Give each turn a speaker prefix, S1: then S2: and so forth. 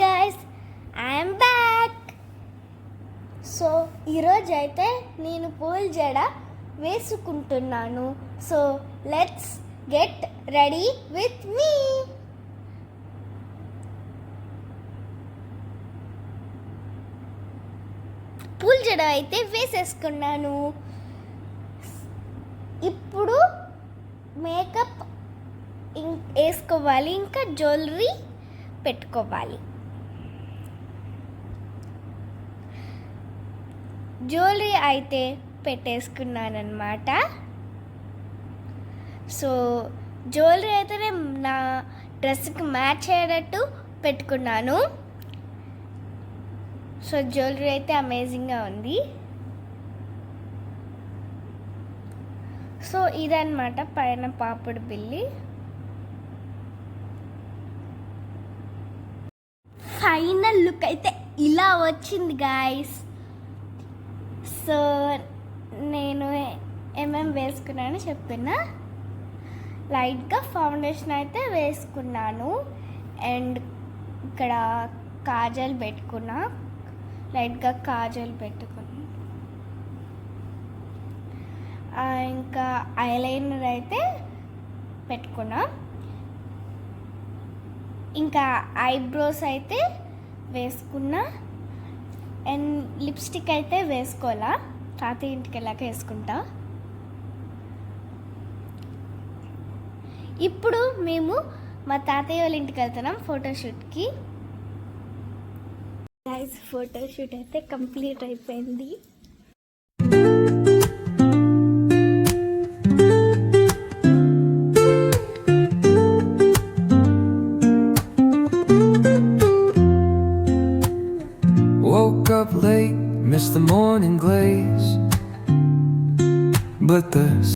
S1: Guys, I'm back. So ఈరోజు అయితే నేను పూల జడ వేసుకుంటున్నాను. So let's get ready with me. పూల జడ అయితే వేసేసుకున్నాను. ఇప్పుడు మేకప్ వేసుకోవాలి, ఇంకా జ్యువెలరీ పెట్టుకోవాలి. జ్యువెలరీ అయితే పెట్టేసుకున్నాను అనమాట. సో జ్యువెలరీ అయితే నేను నా డ్రెస్కి మ్యాచ్ అయ్యేటట్టు పెట్టుకున్నాను. సో జ్యువెలరీ అయితే అమేజింగ్గా ఉంది. సో ఇదన్నమాట పైన పాపిడి బిల్లి. ఫైనల్ లుక్ అయితే ఇలా వచ్చింది గాయస్. సో నేను ఏమేమి వేసుకున్నాను చెప్తున్నా. లైట్గా ఫౌండేషన్ అయితే వేసుకున్నాను, అండ్ ఇక్కడ కాజల్ పెట్టుకున్నా, లైట్గా కాజల్ పెట్టుకున్నా. ఇంకా ఐలైనర్ అయితే పెట్టుకున్నా. ఇంకా ఐబ్రోస్ అయితే వేసుకున్నా, అండ్ లిప్స్టిక్ అయితే వేసుకోవాలా, తాతయ్య ఇంటికి వెళ్ళాక వేసుకుంటా. ఇప్పుడు మేము మా తాతయ్య వాళ్ళ ఇంటికి వెళ్తున్నాం ఫోటోషూట్కి. గైస్, ఫోటోషూట్ అయితే కంప్లీట్ అయిపోయింది.
S2: Woke up late, missed the morning glaze, but the